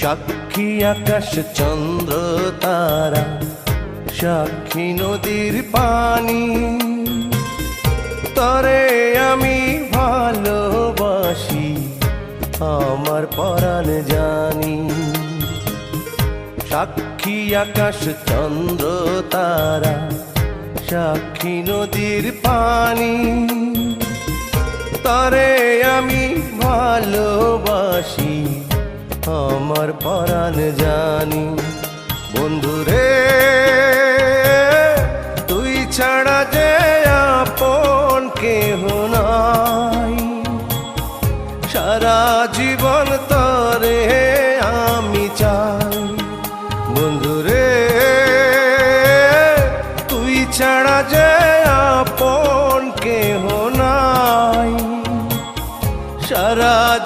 সাক্ষী আকাশ চন্দ্র তারা, সাক্ষী নদীর পানি, তরে আমি ভালোবাসি আমার পরাণ জানি। সাক্ষী আকাশ চন্দ্র তারা, সাক্ষী নদীর পানি, তরে আমি ভালোবাসি আমার পরাণ জানি। বন্ধুরে তুই ছাড়া যে আপন কেহ নাই, সারা জীবন তো